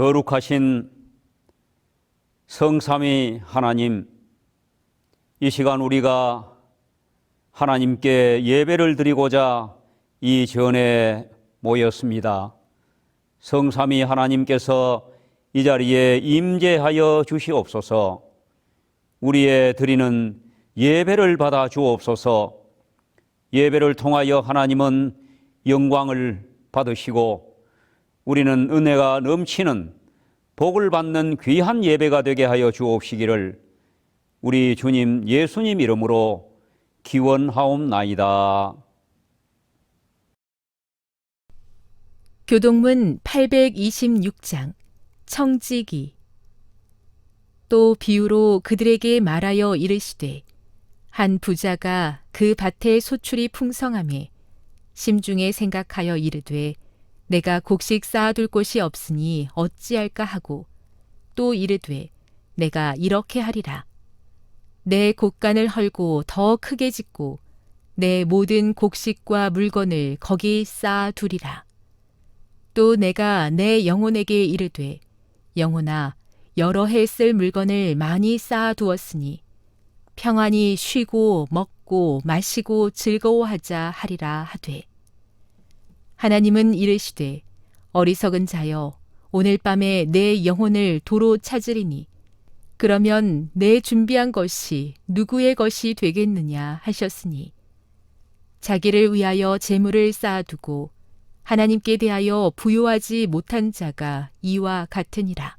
거룩하신 성삼위 하나님, 이 시간 우리가 하나님께 예배를 드리고자 이 전에 모였습니다. 성삼위 하나님께서 이 자리에 임재하여 주시옵소서. 우리의 드리는 예배를 받아 주옵소서. 예배를 통하여 하나님은 영광을 받으시고 우리는 은혜가 넘치는 복을 받는 귀한 예배가 되게 하여 주옵시기를 우리 주님 예수님 이름으로 기원하옵나이다. 교동문 826장 청지기. 또 비유로 그들에게 말하여 이르시되, 한 부자가 그 밭의 소출이 풍성하매 심중에 생각하여 이르되, 내가 곡식 쌓아둘 곳이 없으니 어찌할까 하고, 또 이르되, 내가 이렇게 하리라. 내 곡간을 헐고 더 크게 짓고 내 모든 곡식과 물건을 거기 쌓아두리라. 또 내가 내 영혼에게 이르되, 영혼아, 여러 해 쓸 물건을 많이 쌓아두었으니 평안히 쉬고 먹고 마시고 즐거워하자 하리라 하되, 하나님은 이르시되, 어리석은 자여, 오늘 밤에 내 영혼을 도로 찾으리니 그러면 내 준비한 것이 누구의 것이 되겠느냐 하셨으니, 자기를 위하여 재물을 쌓아두고 하나님께 대하여 부요하지 못한 자가 이와 같으니라.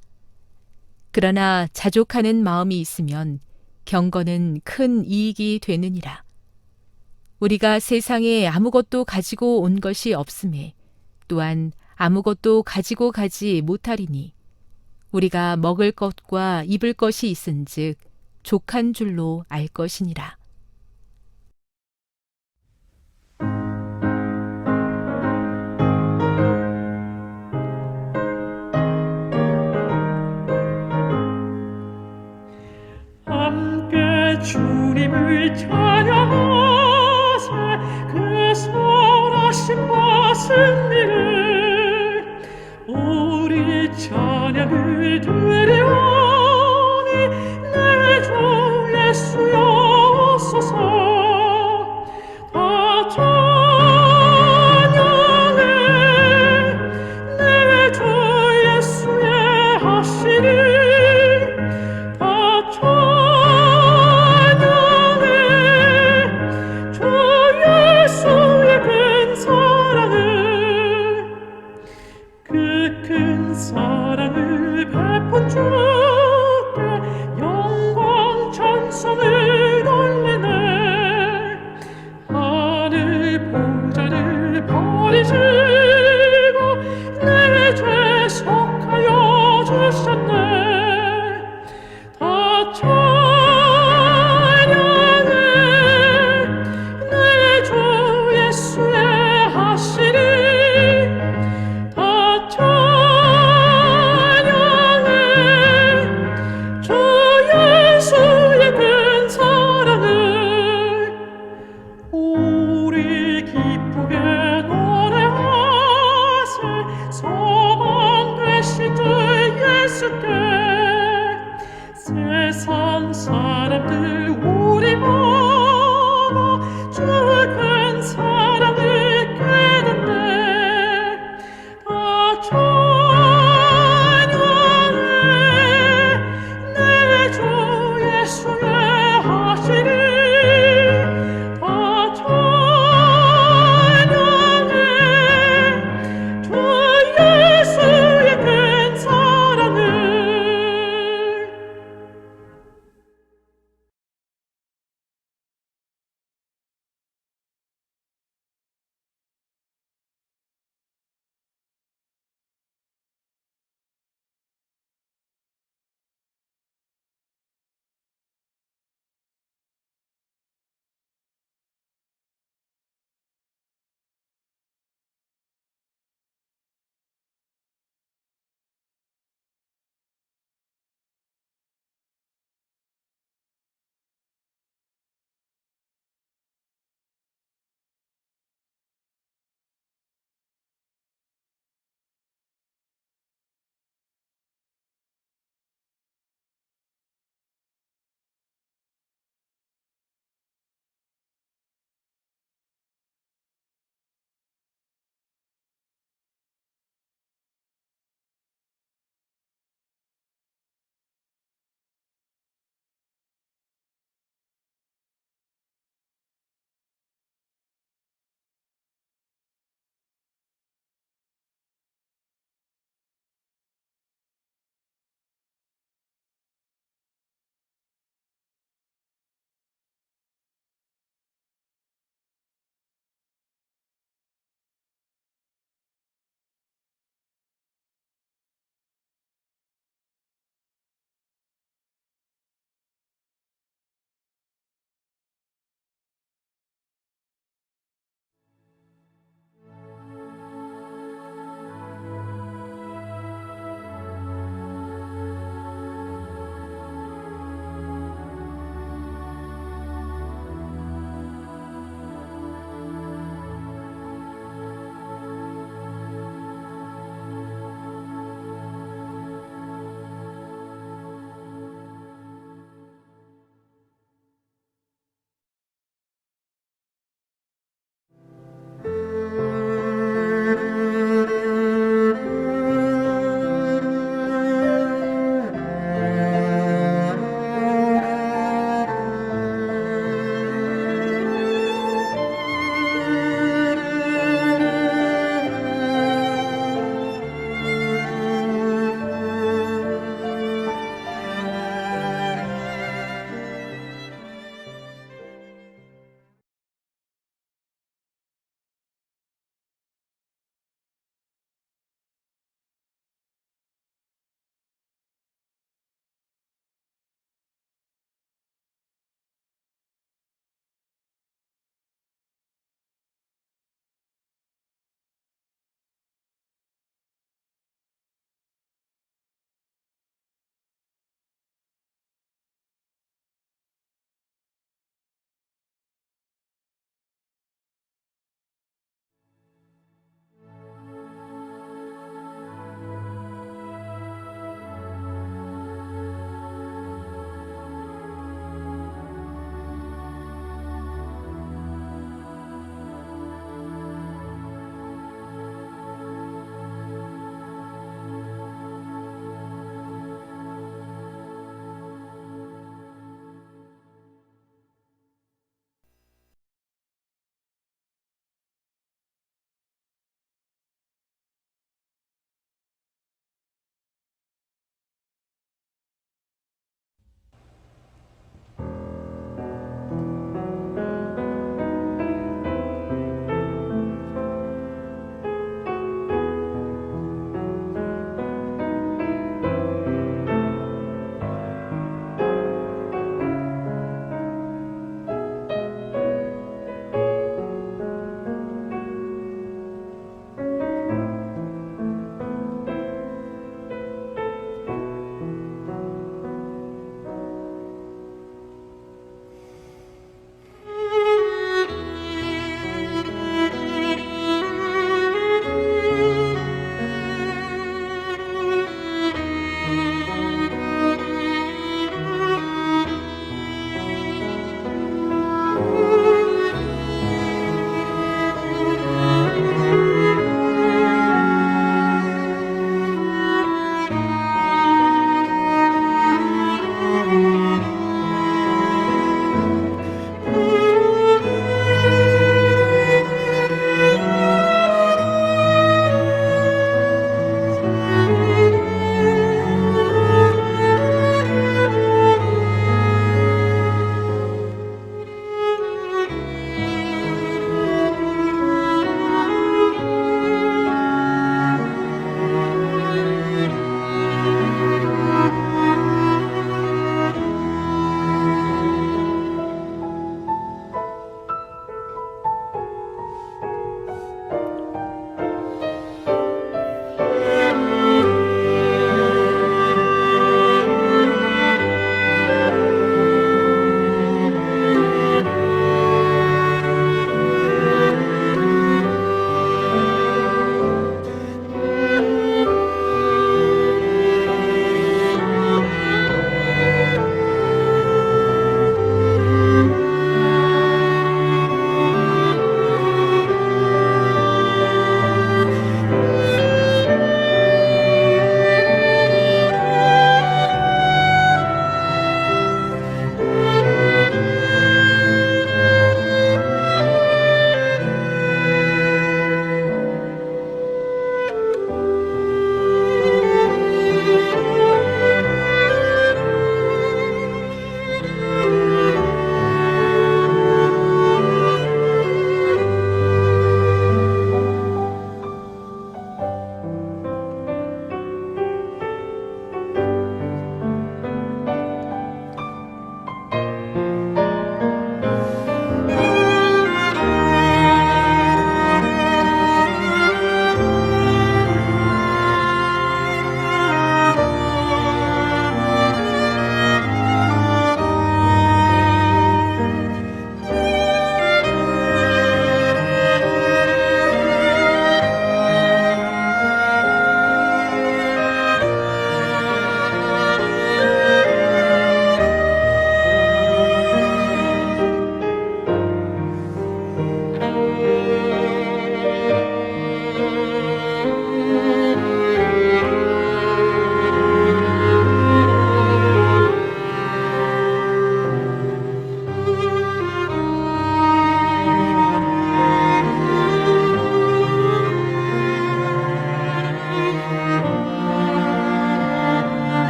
그러나 자족하는 마음이 있으면 경건은 큰 이익이 되느니라. 우리가 세상에 아무것도 가지고 온 것이 없음에 또한 아무것도 가지고 가지 못하리니, 우리가 먹을 것과 입을 것이 있은즉 족한 줄로 알 것이니라. 함께 주님을 찬양하세. 그 선하심과 승리를 우리 찬양을 드리오니, 내 주 예수여소서. 다 찬양해. 내 주 예수의 하시니 다 찬양해. 주 예수의 큰 사랑을, 그 큰 사랑을 베푼 주께 영광 찬송을 돌리네. 하늘 보좌를 버리시고 내 죄 속하여 주셨네. 다 찬양해. 내 주 예수의 하시니 다 찬양해. 주 예수의 큰 사랑을 우리 기쁨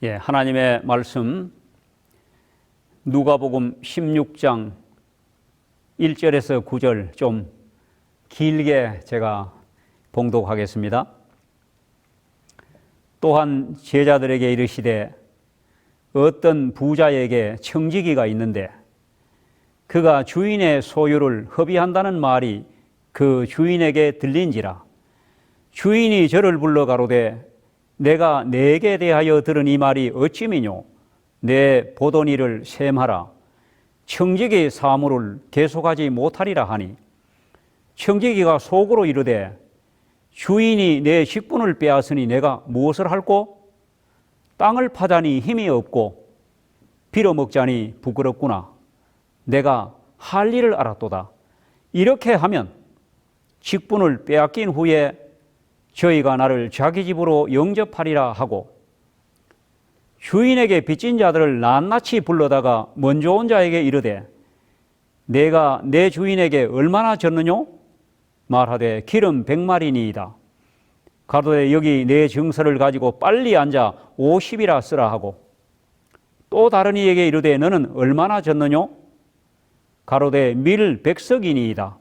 하나님의 말씀 누가복음 16장 1절에서 9절 좀 길게 제가 봉독하겠습니다. 또한 제자들에게 이르시되 어떤 부자에게 청지기가 있는데 그가 주인의 소유를 허비한다는 말이 그 주인에게 들린지라. 주인이 저를 불러 가로되 내가 내게 대하여 들은 이 말이 어찌미뇨? 내 보던 일을 셈하라. 청지기 사물을 계속하지 못하리라 하니 청지기가 속으로 이르되 주인이 내 직분을 빼앗으니 내가 무엇을 할꼬? 땅을 파자니 힘이 없고 빌어먹자니 부끄럽구나. 내가 할 일을 알았도다. 이렇게 하면 직분을 빼앗긴 후에 저희가 나를 자기 집으로 영접하리라 하고 주인에게 빚진 자들을 낱낱이 불러다가 먼저 온 자에게 이르되 내가 내 주인에게 얼마나 졌느뇨? 말하되 기름 100마리니이다. 가로되 여기 내 증서를 가지고 빨리 앉아 50이라 쓰라 하고 또 다른 이에게 이르되 너는 얼마나 졌느뇨? 가로되 밀 100석이니이다.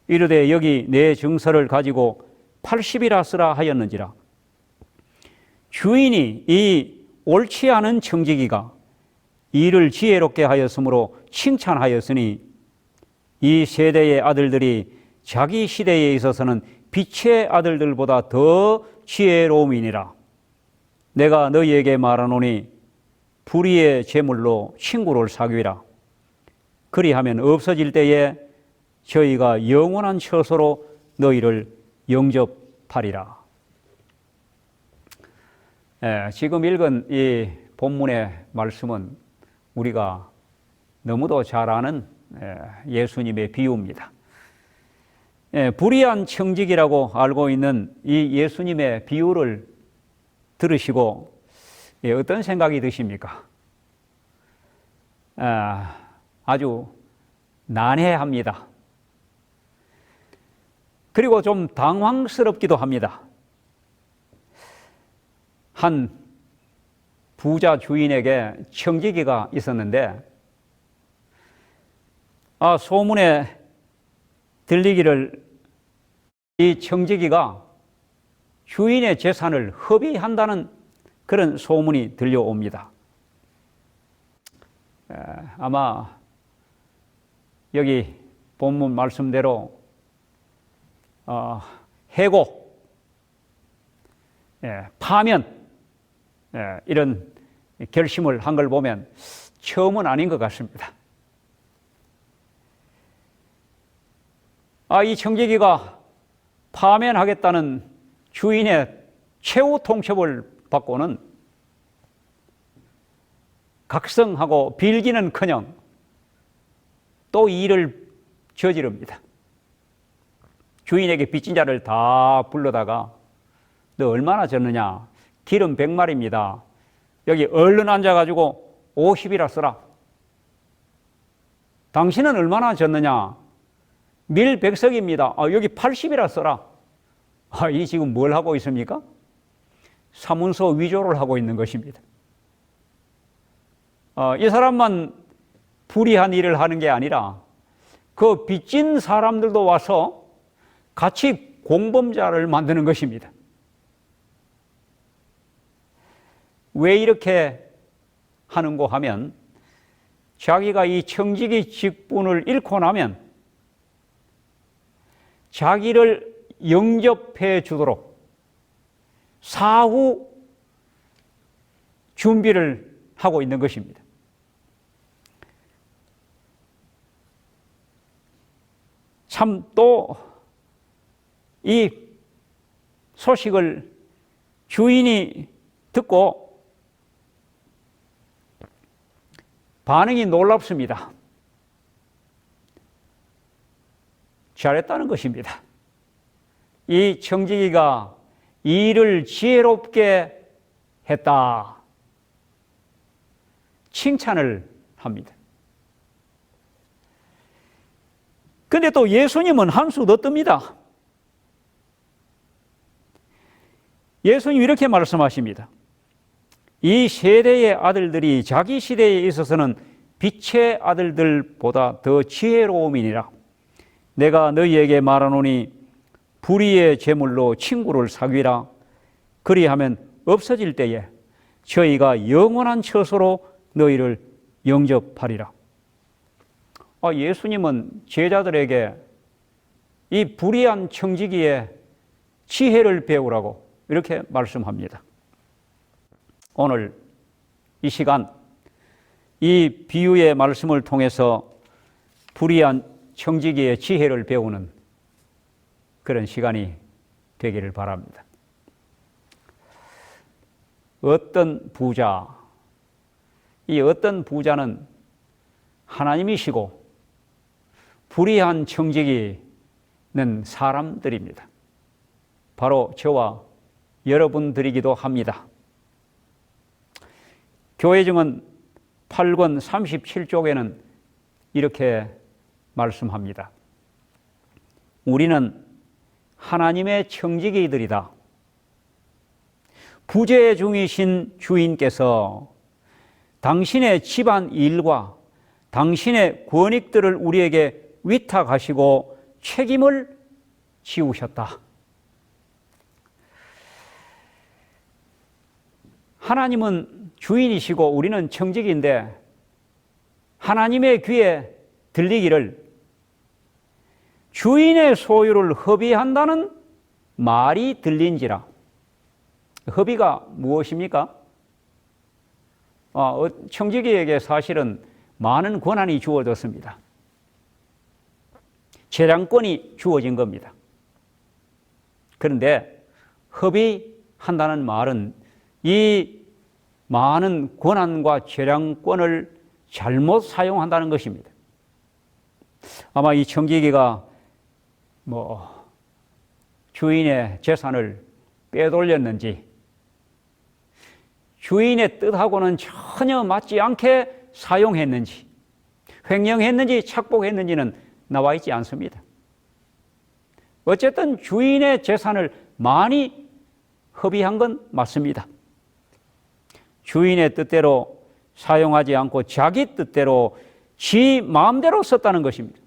이르되 여기 내 증서를 가지고 80이라 쓰라 하였는지라. 주인이 이 옳지 않은 청지기가 일을 지혜롭게 하였으므로 칭찬하였으니 이 세대의 아들들이 자기 시대에 있어서는 빛의 아들들보다 더 지혜로움이니라. 내가 너희에게 말하노니 불의의 제물로 친구를 사귀라. 그리하면 없어질 때에 저희가 영원한 처소로 너희를 영접하리라. 지금 읽은 이 본문의 말씀은 우리가 너무도 잘 아는 예수님의 비유입니다. 불의한 청지기라고 알고 있는 이 예수님의 비유를 들으시고 어떤 생각이 드십니까? 아주 난해합니다. 그리고 좀 당황스럽기도 합니다. 한 부자 주인에게 청지기가 있었는데 소문에 들리기를 이 청지기가 주인의 재산을 허비한다는 그런 소문이 들려옵니다. 아마 여기 본문 말씀대로 해고, 파면 이런 결심을 한 걸 보면 처음은 아닌 것 같습니다. 이 청지기가 파면하겠다는 주인의 최후 통첩을 받고는 각성하고 빌기는커녕 또 일을 저지릅니다. 주인에게 빚진 자를 다 불러다가 너 얼마나 졌느냐? 기름 100마리입니다. 여기 얼른 앉아가지고 50이라 써라. 당신은 얼마나 졌느냐? 밀 100석입니다. 여기 80이라 써라. 이 지금 뭘 하고 있습니까? 사문서 위조를 하고 있는 것입니다. 이 사람만 불의한 일을 하는 게 아니라 그 빚진 사람들도 와서 같이 공범자를 만드는 것입니다. 왜 이렇게 하는고 하면 자기가 이 청지기 직분을 잃고 나면 자기를 영접해 주도록 사후 준비를 하고 있는 것입니다. 참 또 이 소식을 주인이 듣고 반응이 놀랍습니다. 잘했다는 것입니다. 이 청지기가 일을 지혜롭게 했다. 칭찬을 합니다. 근데 또 예수님은 한 수 더 뜹니다. 예수님 이렇게 말씀하십니다. 이 세대의 아들들이 자기 시대에 있어서는 빛의 아들들보다 더 지혜로움이니라. 내가 너희에게 말하노니 불의의 제물로 친구를 사귀라. 그리하면 없어질 때에 저희가 영원한 처소로 너희를 영접하리라. 예수님은 제자들에게 이 불의한 청지기의 지혜를 배우라고 이렇게 말씀합니다. 오늘 이 시간 이 비유의 말씀을 통해서 불의한 청지기의 지혜를 배우는 그런 시간이 되기를 바랍니다. 어떤 부자, 이 어떤 부자는 하나님이시고 불의한 청지기는 사람들입니다. 바로 저와 여러분들이기도 합니다. 교회증은 8권 37쪽에는 이렇게 말씀합니다. 우리는 하나님의 청지기들이다. 부재 중이신 주인께서 당신의 집안 일과 당신의 권익들을 우리에게 위탁하시고 책임을 지우셨다. 하나님은 주인이시고 우리는 청지기인데 하나님의 귀에 들리기를 주인의 소유를 허비한다는 말이 들린지라. 허비가 무엇입니까? 청지기에게 사실은 많은 권한이 주어졌습니다. 재량권이 주어진 겁니다. 그런데 허비한다는 말은 이 많은 권한과 재량권을 잘못 사용한다는 것입니다. 아마 이 청지기가 주인의 재산을 빼돌렸는지 주인의 뜻하고는 전혀 맞지 않게 사용했는지 횡령했는지 착복했는지는 나와 있지 않습니다. 어쨌든 주인의 재산을 많이 허비한 건 맞습니다. 주인의 뜻대로 사용하지 않고 자기 뜻대로 지 마음대로 썼다는 것입니다.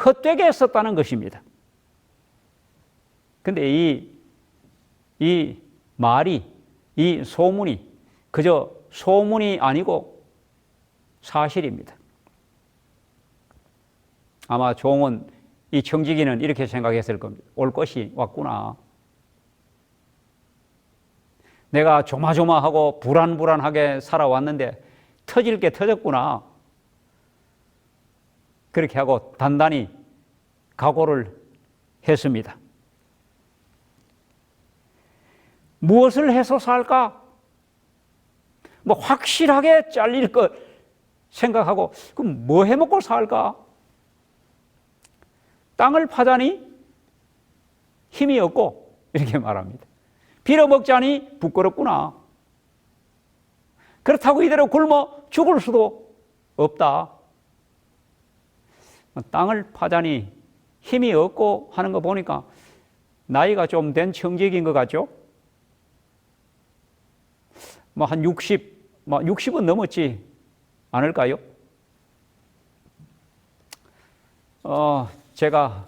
헛되게 썼다는 것입니다. 그런데 이 말이, 이 소문이 그저 소문이 아니고 사실입니다. 아마 종은 이 청지기는 이렇게 생각했을 겁니다. 올 것이 왔구나. 내가 조마조마하고 불안불안하게 살아왔는데 터질 게 터졌구나. 그렇게 하고 단단히 각오를 했습니다. 무엇을 해서 살까? 확실하게 잘릴 것 생각하고 그럼 뭐 해먹고 살까? 땅을 파자니 힘이 없고 이렇게 말합니다. 빌어먹자니 부끄럽구나. 그렇다고 이대로 굶어 죽을 수도 없다. 땅을 파자니 힘이 없고 하는 거 보니까 나이가 좀 된 청지기인 것 같죠? 한 60은 넘었지 않을까요? 제가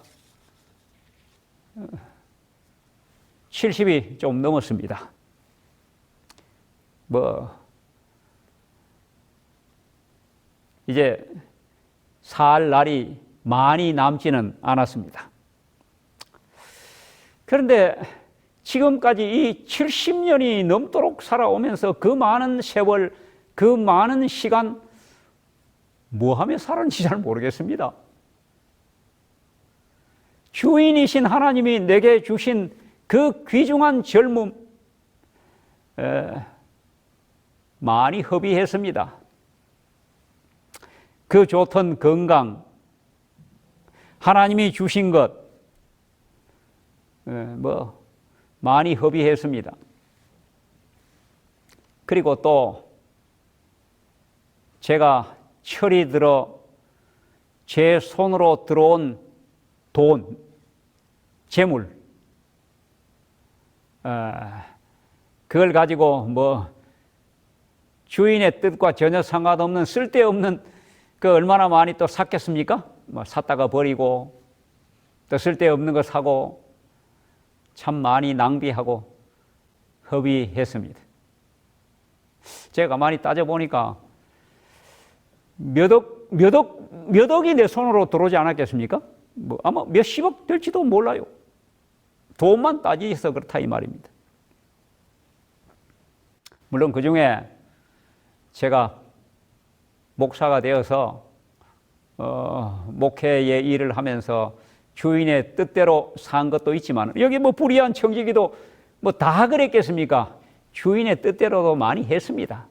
70이 좀 넘었습니다. 이제 살 날이 많이 남지는 않았습니다. 그런데 지금까지 이 70년이 넘도록 살아오면서 그 많은 세월, 그 많은 시간 뭐 하며 살았는지 잘 모르겠습니다. 주인이신 하나님이 내게 주신 그 귀중한 젊음 많이 허비했습니다. 그 좋던 건강, 하나님이 주신 것 많이 허비했습니다. 그리고 또 제가 철이 들어 제 손으로 들어온 돈, 재물, 그걸 가지고 뭐 주인의 뜻과 전혀 상관없는 쓸데없는 그 얼마나 많이 또 샀겠습니까? 뭐 샀다가 버리고 또 쓸데없는 거 사고 참 많이 낭비하고 허비했습니다. 제가 많이 따져보니까 몇 억이 내 손으로 들어오지 않았겠습니까? 뭐 아마 몇십억 될지도 몰라요. 돈만 따지셔서 그렇다 이 말입니다. 물론 그 중에 제가 목사가 되어서 목회의 일을 하면서 주인의 뜻대로 산 것도 있지만 여기 뭐 불의한 청지기도 뭐 다 그랬겠습니까? 주인의 뜻대로도 많이 했습니다.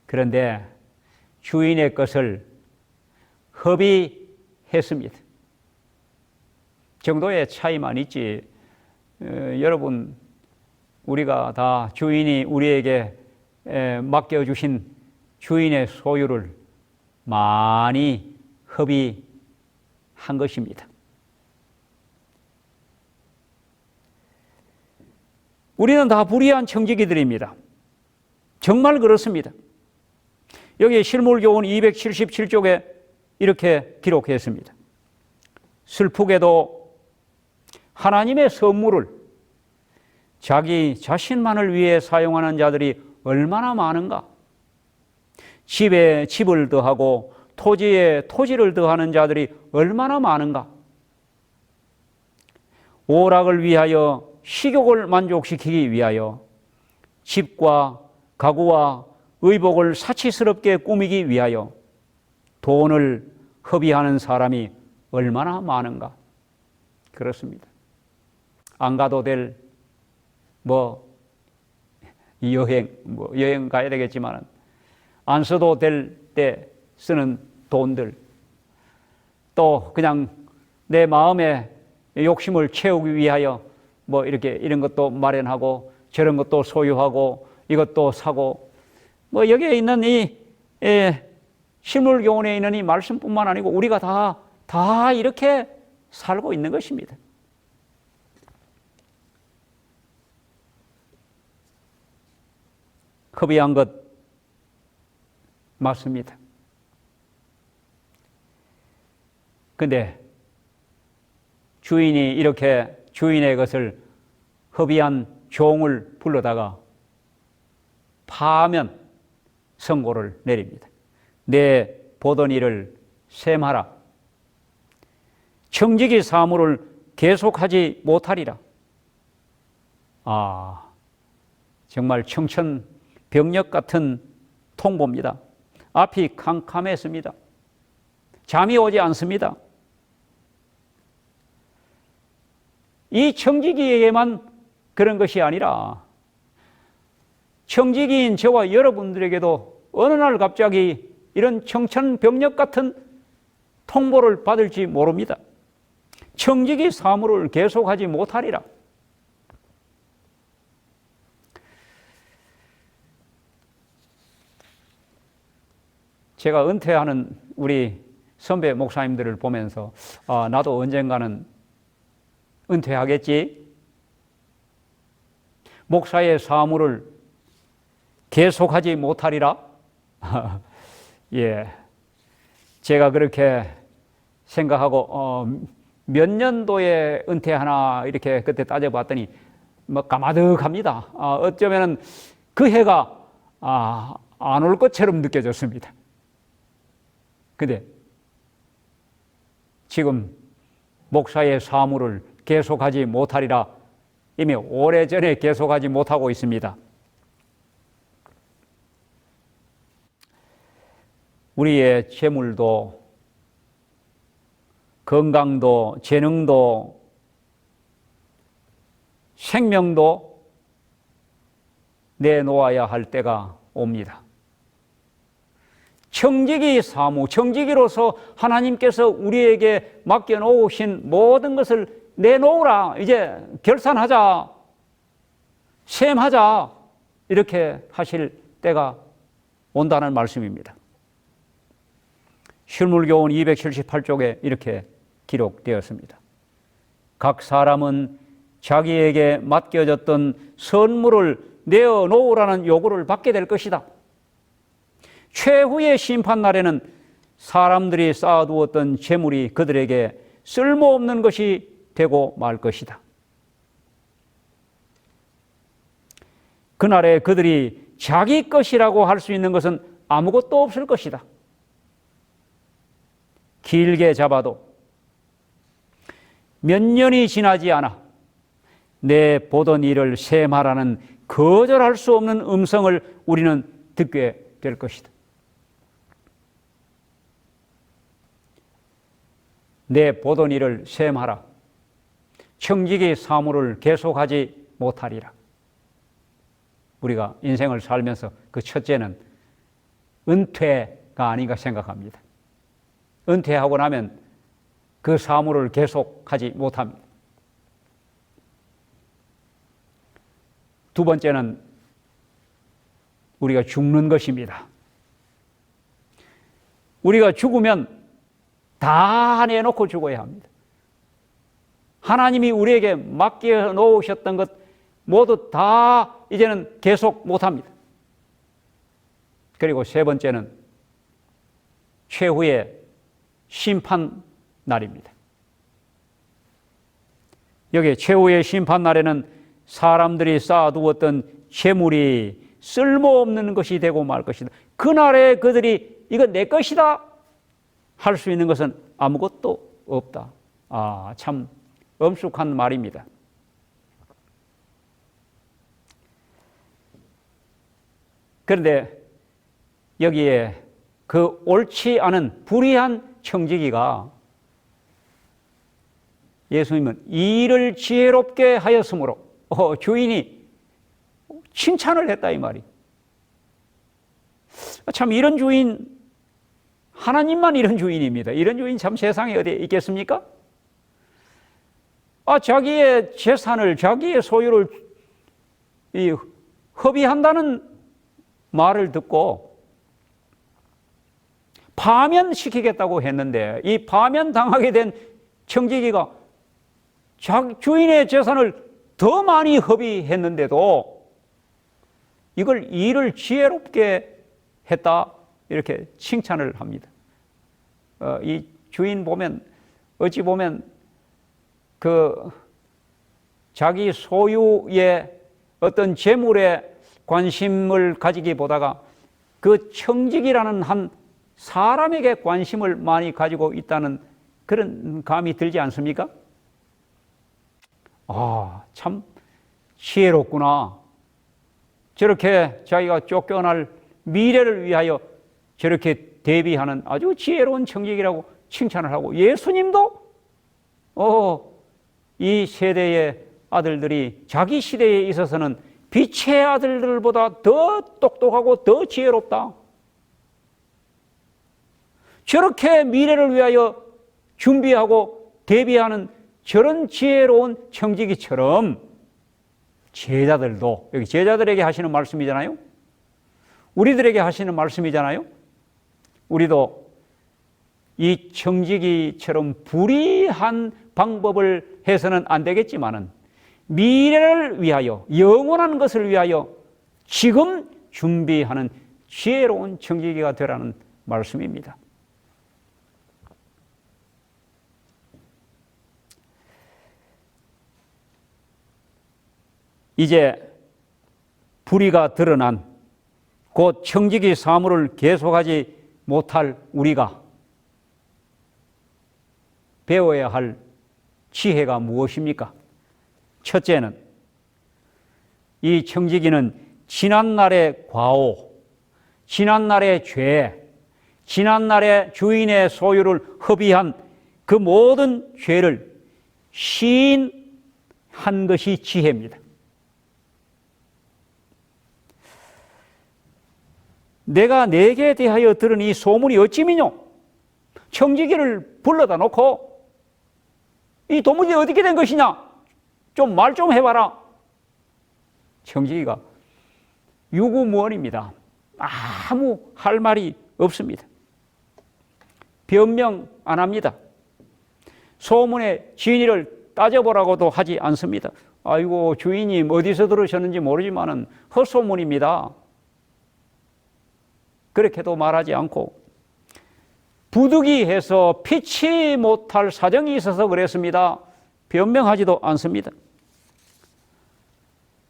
그런데 주인의 것을 허비했습니다. 정도의 차이만 있지. 여러분 우리가 다 주인이 우리에게 맡겨주신 주인의 소유를 많이 허비한 것입니다. 우리는 다 불의한 청지기들입니다. 정말 그렇습니다. 여기 실물교훈 277쪽에 이렇게 기록했습니다. 슬프게도 하나님의 선물을 자기 자신만을 위해 사용하는 자들이 얼마나 많은가? 집에 집을 더하고 토지에 토지를 더하는 자들이 얼마나 많은가? 오락을 위하여 식욕을 만족시키기 위하여 집과 가구와 의복을 사치스럽게 꾸미기 위하여 돈을 허비하는 사람이 얼마나 많은가? 그렇습니다. 안 가도 될 여행 가야 되겠지만 안 써도 될 때 쓰는 돈들, 또 그냥 내 마음의 욕심을 채우기 위하여 이런 것도 마련하고 저런 것도 소유하고 이것도 사고 여기에 있는 이 실물교훈에 있는 이 말씀뿐만 아니고 우리가 다 이렇게 살고 있는 것입니다. 허비한 것 맞습니다. 근데 주인이 이렇게 주인의 것을 허비한 종을 불러다가 파하면 선고를 내립니다. 내 보던 일을 셈하라. 청지기 사물을 계속하지 못하리라. 정말 청천벽력 같은 통보입니다. 앞이 캄캄했습니다. 잠이 오지 않습니다. 이 청지기에게만 그런 것이 아니라 청지기인 저와 여러분들에게도 어느 날 갑자기 이런 청천벽력 같은 통보를 받을지 모릅니다. 청지기 사물을 계속하지 못하리라. 제가 은퇴하는 우리 선배 목사님들을 보면서 나도 언젠가는 은퇴하겠지. 목사의 사물을 계속하지 못하리라. 예, 제가 그렇게 생각하고 몇 년도에 은퇴하나 이렇게 그때 따져봤더니 까마득합니다. 어쩌면은 그 해가 안 올 것처럼 느껴졌습니다. 근데 지금 목사의 사물을 계속하지 못하리라 이미 오래전에 계속하지 못하고 있습니다. 우리의 재물도 건강도 재능도 생명도 내놓아야 할 때가 옵니다. 청지기 사무, 청지기로서 하나님께서 우리에게 맡겨놓으신 모든 것을 내놓으라. 이제 결산하자, 셈하자, 이렇게 하실 때가 온다는 말씀입니다. 실물교훈 278쪽에 이렇게 기록되었습니다. 각 사람은 자기에게 맡겨졌던 선물을 내어놓으라는 요구를 받게 될 것이다. 최후의 심판날에는 사람들이 쌓아두었던 재물이 그들에게 쓸모없는 것이 되고 말 것이다. 그날에 그들이 자기 것이라고 할 수 있는 것은 아무것도 없을 것이다. 길게 잡아도 몇 년이 지나지 않아 내 보던 일을 셈하라는 거절할 수 없는 음성을 우리는 듣게 될 것이다. 내 보던 일을 셈하라. 청지기 사물을 계속하지 못하리라. 우리가 인생을 살면서 그 첫째는 은퇴가 아닌가 생각합니다. 은퇴하고 나면 그 사물을 계속하지 못합니다. 두 번째는 우리가 죽는 것입니다. 우리가 죽으면 다 내놓고 죽어야 합니다. 하나님이 우리에게 맡겨 놓으셨던 것 모두 다 이제는 계속 못합니다. 그리고 세 번째는 최후의 심판 날입니다. 여기 최후의 심판 날에는 사람들이 쌓아두었던 재물이 쓸모없는 것이 되고 말 것이다. 그날에 그들이 이거 내 것이다 할 수 있는 것은 아무것도 없다. 참 엄숙한 말입니다. 그런데 여기에 그 옳지 않은 불의한 청지기가 예수님은 일을 지혜롭게 하였으므로 주인이 칭찬을 했다 이 말이. 참 이런 주인 하나님만 이런 주인입니다. 이런 주인 참 세상에 어디에 있겠습니까? 자기의 재산을 자기의 소유를 허비한다는 말을 듣고 파면시키겠다고 했는데 이 파면당하게 된 청지기가 주인의 재산을 더 많이 허비했는데도 이걸 일을 지혜롭게 했다 이렇게 칭찬을 합니다. 이 주인 보면 어찌 보면 그 자기 소유의 어떤 재물에 관심을 가지기보다가 그 청직이라는 한 사람에게 관심을 많이 가지고 있다는 그런 감이 들지 않습니까? 참 지혜롭구나. 저렇게 자기가 쫓겨날 미래를 위하여 저렇게 대비하는 아주 지혜로운 청직이라고 칭찬을 하고 예수님도 이 세대의 아들들이 자기 시대에 있어서는 빛의 아들들보다 더 똑똑하고 더 지혜롭다. 저렇게 미래를 위하여 준비하고 대비하는 저런 지혜로운 청지기처럼 제자들도, 여기 제자들에게 하시는 말씀이잖아요. 우리들에게 하시는 말씀이잖아요. 우리도 이 청지기처럼 불의한 방법을 해서는 안 되겠지만은 미래를 위하여, 영원한 것을 위하여 지금 준비하는 지혜로운 청지기가 되라는 말씀입니다. 이제 불의가 드러난 곧 청지기 사물을 계속하지 못할 우리가 배워야 할 지혜가 무엇입니까? 첫째는 이 청지기는 지난날의 과오, 지난날의 죄, 지난날의 주인의 소유를 허비한 그 모든 죄를 시인한 것이 지혜입니다. 내가 내게 대하여 들은 이 소문이 어찌미뇨? 청지기를 불러다 놓고 이 도무지 어떻게 된 것이냐? 좀 말 좀 해봐라. 청지기가 유구무원입니다. 아무 할 말이 없습니다. 변명 안 합니다. 소문의 진위를 따져보라고도 하지 않습니다. 아이고 주인님 어디서 들으셨는지 모르지만은 헛소문입니다. 그렇게도 말하지 않고 부득이해서 피치 못할 사정이 있어서 그랬습니다. 변명하지도 않습니다.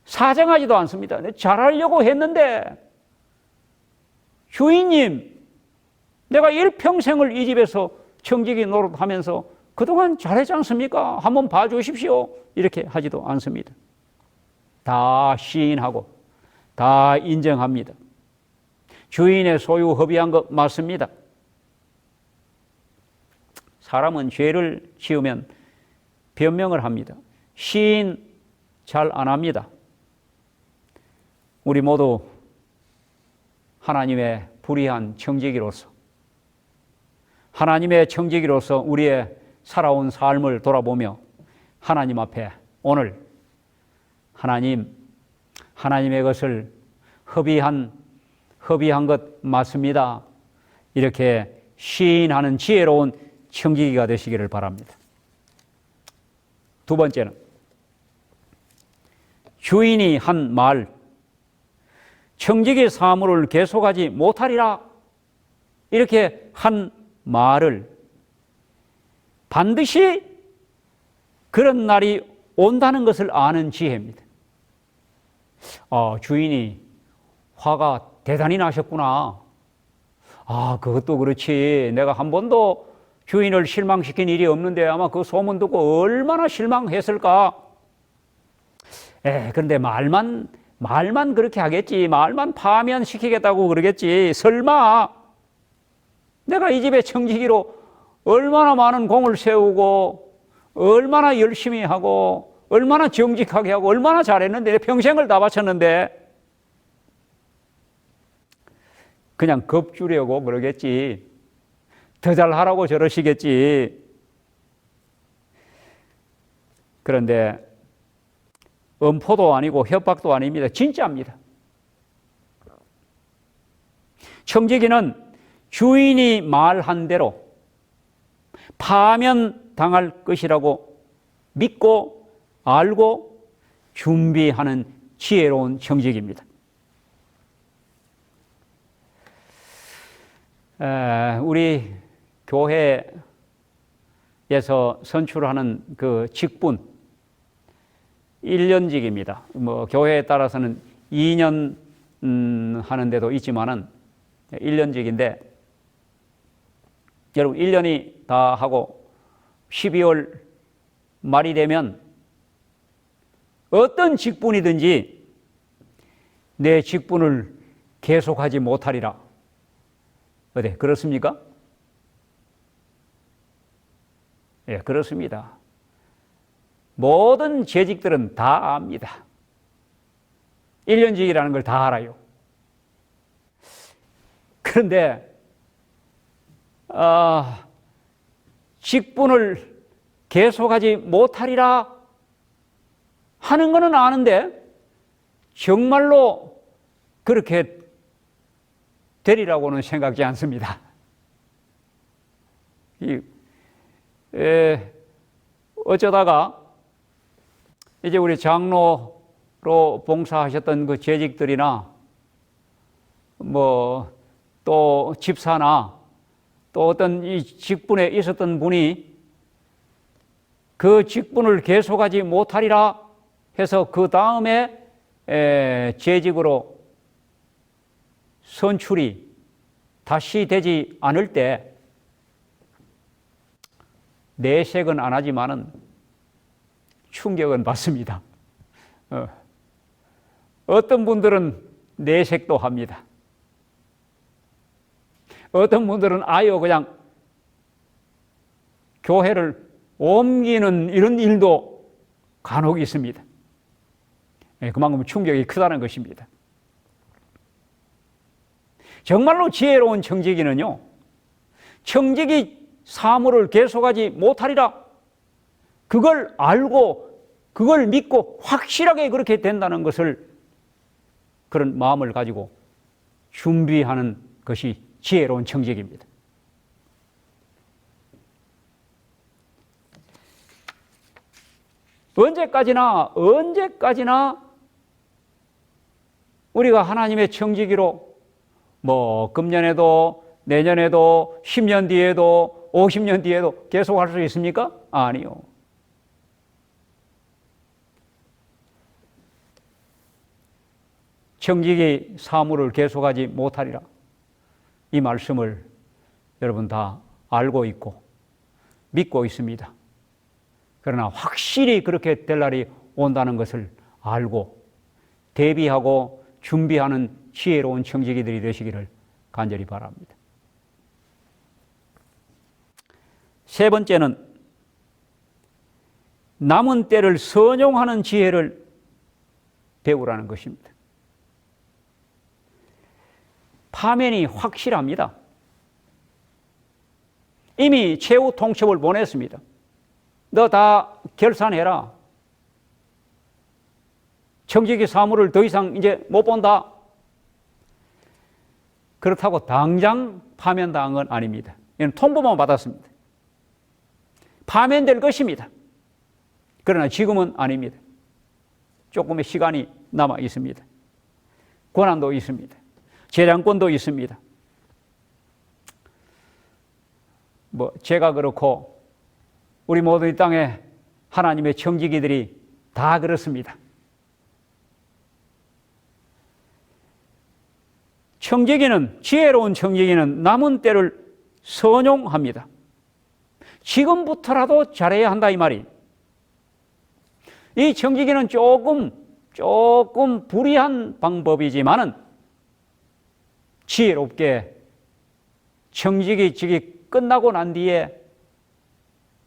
사정하지도 않습니다. 잘하려고 했는데 주인님 내가 일평생을 이 집에서 청지기 노릇하면서 그동안 잘했지 않습니까? 한번 봐주십시오. 이렇게 하지도 않습니다. 다 시인하고 다 인정합니다. 주인의 소유 허비한 것 맞습니다. 사람은 죄를 지으면 변명을 합니다. 시인 잘 안 합니다. 우리 모두 하나님의 불의한 청지기로서 하나님의 청지기로서 우리의 살아온 삶을 돌아보며 하나님 앞에 오늘 하나님의 것을 허비한 것 맞습니다. 이렇게 시인하는 지혜로운 청지기가 되시기를 바랍니다. 두 번째는 주인이 한 말, 청지기 사물을 계속하지 못하리라 이렇게 한 말을 반드시 그런 날이 온다는 것을 아는 지혜입니다. 주인이 화가 대단히 나셨구나. 그것도 그렇지. 내가 한 번도 주인을 실망시킨 일이 없는데 아마 그 소문 듣고 얼마나 실망했을까. 그런데 말만 그렇게 하겠지. 말만 파면시키겠다고 그러겠지. 설마 내가 이 집의 청지기로 얼마나 많은 공을 세우고 얼마나 열심히 하고 얼마나 정직하게 하고 얼마나 잘했는데 평생을 다 바쳤는데 그냥 겁주려고 그러겠지. 더 잘하라고 저러시겠지. 그런데 엄포도 아니고 협박도 아닙니다. 진짜입니다. 청지기는 주인이 말한 대로 파면당할 것이라고 믿고 알고 준비하는 지혜로운 청지기입니다. 우리 교회에서 선출하는 그 직분 1년직입니다. 교회에 따라서는 2년 하는 데도 있지만은 1년직인데 여러분 1년이 다 하고 12월 말이 되면 어떤 직분이든지 내 직분을 계속하지 못하리라. 어때? 그렇습니까? 예, 그렇습니다. 모든 재직들은 다 압니다. 1년직이라는 걸 다 알아요. 그런데 직분을 계속하지 못하리라 하는 것은 아는데 정말로 그렇게 되리라고는 생각지 않습니다. 어쩌다가 이제 우리 장로로 봉사하셨던 그 재직들이나 또 집사나 또 어떤 이 직분에 있었던 분이 그 직분을 계속하지 못하리라 해서 그 다음에 재직으로 선출이 다시 되지 않을 때 내색은 안 하지만은 충격은 받습니다. 어떤 분들은 내색도 합니다. 어떤 분들은 아예 그냥 교회를 옮기는 이런 일도 간혹 있습니다. 그만큼 충격이 크다는 것입니다. 정말로 지혜로운 청지기는요, 청지기 사물을 계속하지 못하리라. 그걸 알고 그걸 믿고 확실하게 그렇게 된다는 것을 그런 마음을 가지고 준비하는 것이 지혜로운 청지기입니다. 언제까지나 우리가 하나님의 청지기로 뭐 금년에도 내년에도 10년 뒤에도 50년 뒤에도 계속 할 수 있습니까? 아니요. 청지기 사무를 계속하지 못하리라. 이 말씀을 여러분 다 알고 있고 믿고 있습니다. 그러나 확실히 그렇게 될 날이 온다는 것을 알고 대비하고 준비하는 지혜로운 청지기들이 되시기를 간절히 바랍니다. 세 번째는 남은 때를 선용하는 지혜를 배우라는 것입니다. 파면이 확실합니다. 이미 최후 통첩을 보냈습니다. 너 다 결산해라. 청지기 사무를 더 이상 이제 못 본다. 그렇다고 당장 파면당한 건 아닙니다. 이는 통보만 받았습니다. 파면될 것입니다. 그러나 지금은 아닙니다. 조금의 시간이 남아 있습니다. 권한도 있습니다. 재량권도 있습니다. 뭐 제가 그렇고 우리 모든 이 땅에 하나님의 청지기들이 다 그렇습니다. 청지기는, 지혜로운 청지기는 남은 때를 선용합니다. 지금부터라도 잘해야 한다 이 말이. 이 청지기는 조금 불이한 방법이지만은 지혜롭게 청지기직이 끝나고 난 뒤에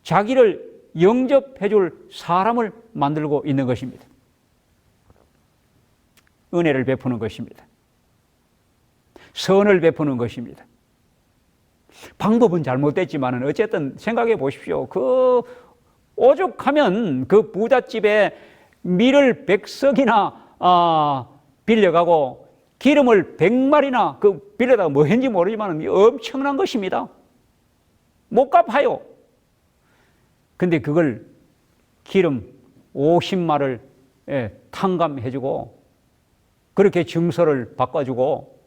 자기를 영접해 줄 사람을 만들고 있는 것입니다. 은혜를 베푸는 것입니다. 선을 베푸는 것입니다. 방법은 잘못됐지만 어쨌든 생각해 보십시오. 그 오죽하면 그 부잣집에 밀을 100석이나 빌려가고 기름을 100마리나 그 빌려다가 뭐 했는지 모르지만 엄청난 것입니다. 못 갚아요. 근데 그걸 기름 50마를 탕감해주고 그렇게 증서를 바꿔주고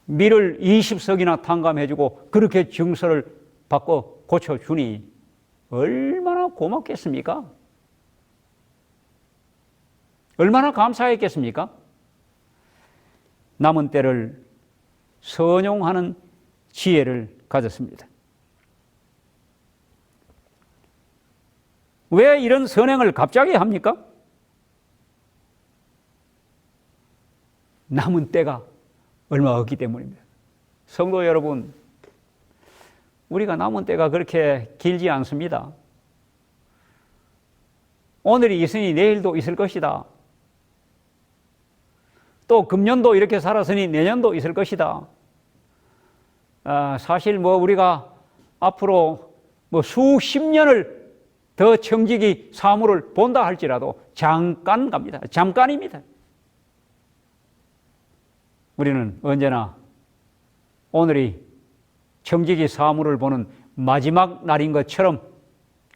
밀을 20석이나 탕감해주고 그렇게 증서를 바꿔 고쳐주니 얼마나 고맙겠습니까? 얼마나 감사했겠습니까? 남은 때를 선용하는 지혜를 가졌습니다. 왜 이런 선행을 갑자기 합니까? 남은 때가 얼마 없기 때문입니다. 성도 여러분, 우리가 남은 때가 그렇게 길지 않습니다. 오늘이 있으니 내일도 있을 것이다. 또 금년도 이렇게 살았으니 내년도 있을 것이다. 사실 우리가 앞으로 수십 년을 더 청지기 사무를 본다 할지라도 잠깐 갑니다. 잠깐입니다. 우리는 언제나 오늘이 청지기 사무를 보는 마지막 날인 것처럼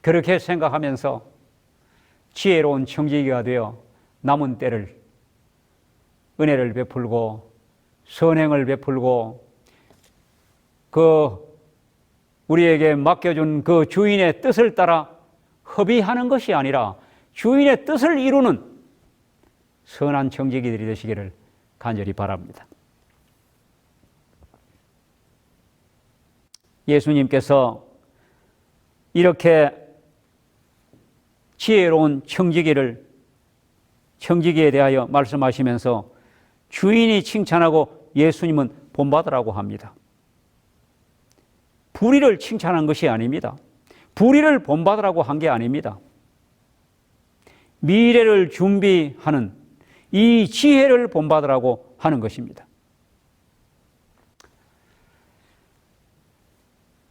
그렇게 생각하면서 지혜로운 청지기가 되어 남은 때를 은혜를 베풀고 선행을 베풀고 우리에게 맡겨준 그 주인의 뜻을 따라 허비하는 것이 아니라 주인의 뜻을 이루는 선한 청지기들이 되시기를 간절히 바랍니다. 예수님께서 이렇게 지혜로운 청지기에 대하여 말씀하시면서 주인이 칭찬하고 예수님은 본받으라고 합니다. 불의를 칭찬한 것이 아닙니다. 불의를 본받으라고 한 게 아닙니다. 미래를 준비하는 이 지혜를 본받으라고 하는 것입니다.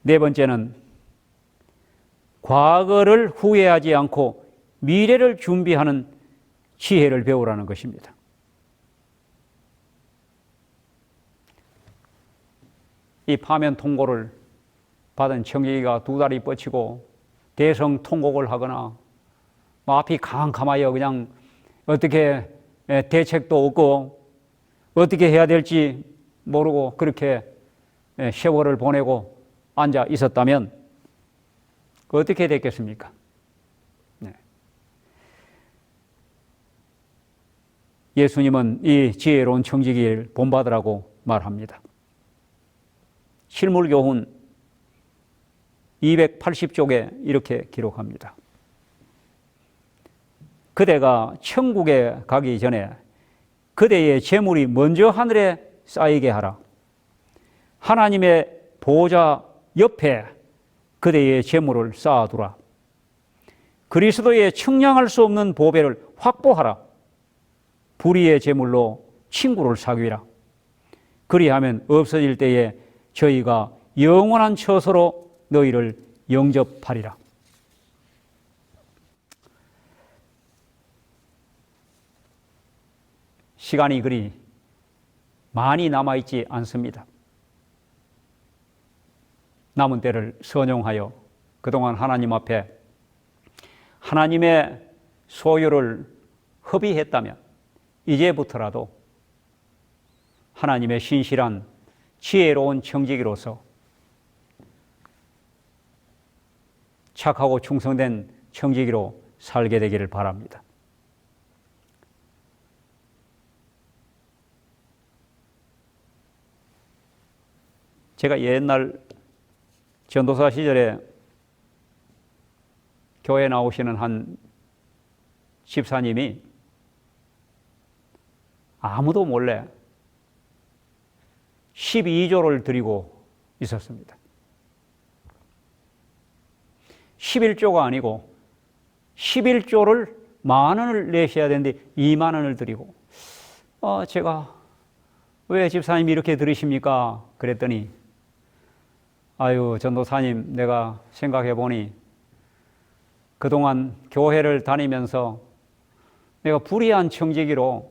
네 번째는 과거를 후회하지 않고 미래를 준비하는 지혜를 배우라는 것입니다. 이 파면 통고를 받은 청지기가 두 다리 뻗치고 대성 통곡을 하거나 앞이 캄캄하여 그냥 어떻게 대책도 없고 어떻게 해야 될지 모르고 그렇게 세월을 보내고 앉아 있었다면 어떻게 됐겠습니까? 네. 예수님은 이 지혜로운 청지기를 본받으라고 말합니다. 실물교훈 280쪽에 이렇게 기록합니다. 그대가 천국에 가기 전에 그대의 재물이 먼저 하늘에 쌓이게 하라. 하나님의 보좌 옆에 그대의 재물을 쌓아두라. 그리스도의 측량할 수 없는 보배를 확보하라. 불의의 재물로 친구를 사귀라. 그리하면 없어질 때에 저희가 영원한 처소로 너희를 영접하리라. 시간이 그리 많이 남아있지 않습니다. 남은 때를 선용하여 그동안 하나님 앞에 하나님의 소유를 허비했다면 이제부터라도 하나님의 신실한 지혜로운 청지기로서 착하고 충성된 청지기로 살게 되기를 바랍니다. 제가 옛날 전도사 시절에 교회 나오시는 한 집사님이 아무도 몰래 12조를 드리고 있었습니다. 11조가 아니고 11조를 10,000원을 내셔야 되는데 20,000원을 드리고 제가 왜 집사님이 이렇게 들으십니까? 그랬더니 아유 전도사님, 내가 생각해 보니 그동안 교회를 다니면서 내가 불의한 청지기로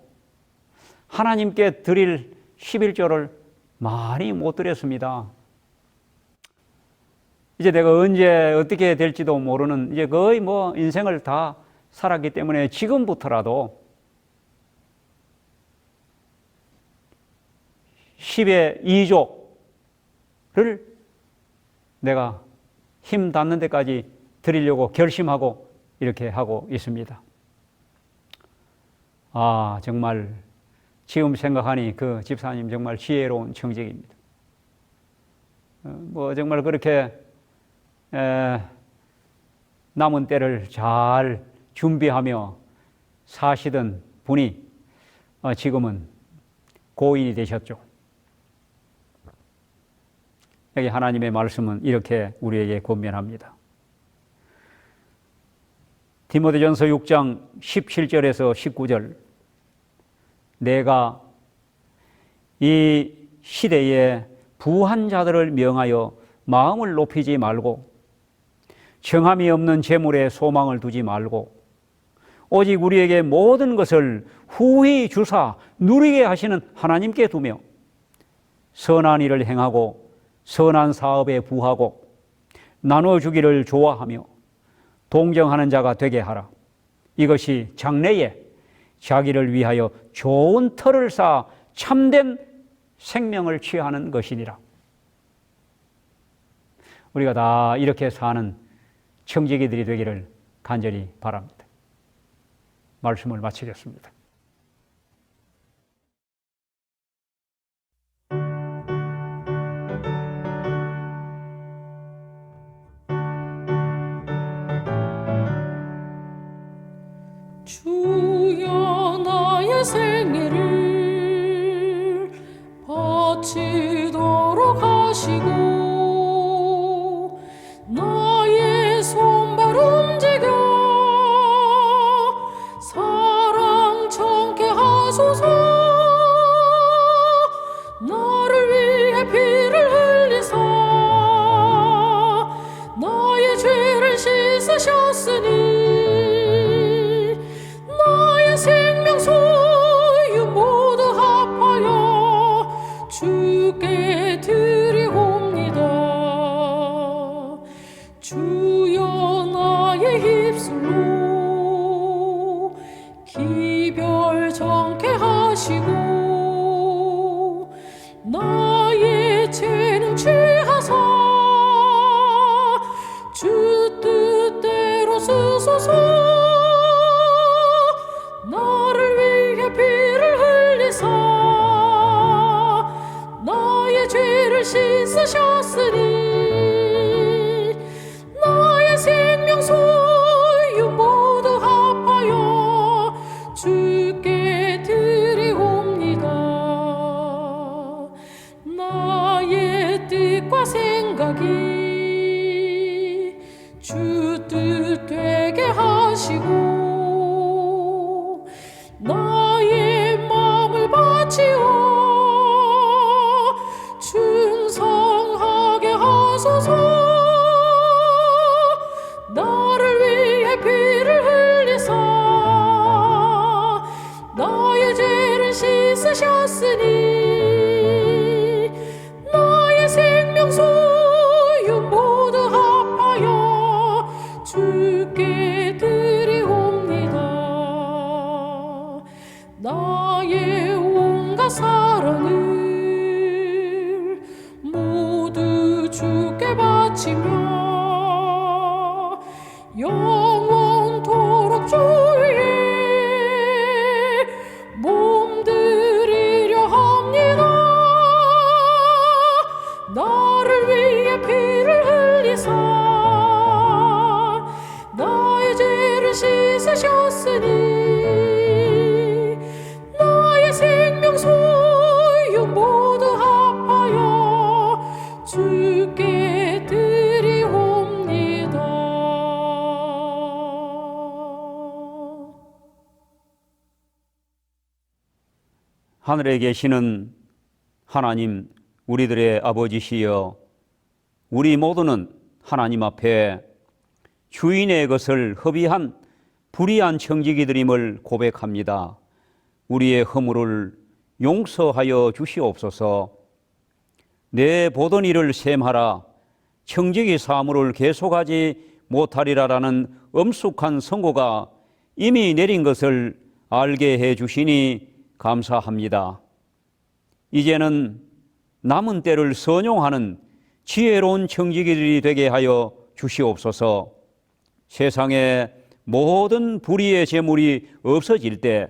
하나님께 드릴 11조를 많이 못 드렸습니다. 이제 내가 언제 어떻게 될지도 모르는, 이제 거의 인생을 다 살았기 때문에 지금부터라도 10의 2조를 내가 힘 닿는 데까지 드리려고 결심하고 이렇게 하고 있습니다. 정말 지금 생각하니 그 집사님 정말 지혜로운 청지기입니다. 정말 그렇게 남은 때를 잘 준비하며 사시던 분이 지금은 고인이 되셨죠. 여기 하나님의 말씀은 이렇게 우리에게 권면합니다. 디모데전서 6장 17절에서 19절, 내가 이 시대에 부한 자들을 명하여 마음을 높이지 말고 정함이 없는 재물에 소망을 두지 말고 오직 우리에게 모든 것을 후히 주사 누리게 하시는 하나님께 두며 선한 일을 행하고 선한 사업에 부하고 나눠주기를 좋아하며 동정하는 자가 되게 하라. 이것이 장래에 자기를 위하여 좋은 터를 쌓아 참된 생명을 취하는 것이니라. 우리가 다 이렇게 사는 청지기들이 되기를 간절히 바랍니다. 말씀을 마치겠습니다. 주여 나의 생애를 바치도록 하시고 나의 손발 움직여 사랑 청케 하소서. 나를 위해 피를 흘리사 나의 죄를 씻으셨으니 생명 소유 모두 합하여 주께 드리옵니다. 주여 나의 입술로 바치고 나의 마음을 바치어 충성하게 하소서. 나를 위해 피를 흘리사 나의 죄를 씻으셨으니 나의 생명 소유 모두 합하여 주께 드리옵니다. 나의 온갖 사랑을 모두 주께 바치며 영원토록 주 위에 몸드리려 합니다. 나를 위해 피를 흘리사 나의 죄를 씻으셨으니 나의 생명 소유 모두 합하여 주께 드리옵니다. 하늘에 계시는 하나님, 우리들의 아버지시여, 우리 모두는 하나님 앞에 주인의 것을 허비한 불의한 청지기들임을 고백합니다. 우리의 허물을 용서하여 주시옵소서. 내 보던 일을 셈하라, 청지기 사물을 계속하지 못하리라라는 엄숙한 선고가 이미 내린 것을 알게 해 주시니 감사합니다. 이제는 남은 때를 선용하는 지혜로운 청지기들이 되게 하여 주시옵소서. 세상에 모든 불의의 재물이 없어질 때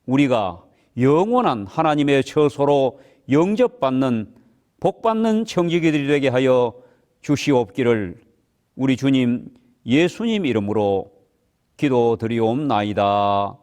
우리가 영원한 하나님의 처소로 영접받는 복받는 청지기들이 되게 하여 주시옵기를 우리 주님 예수님 이름으로 기도드리옵나이다.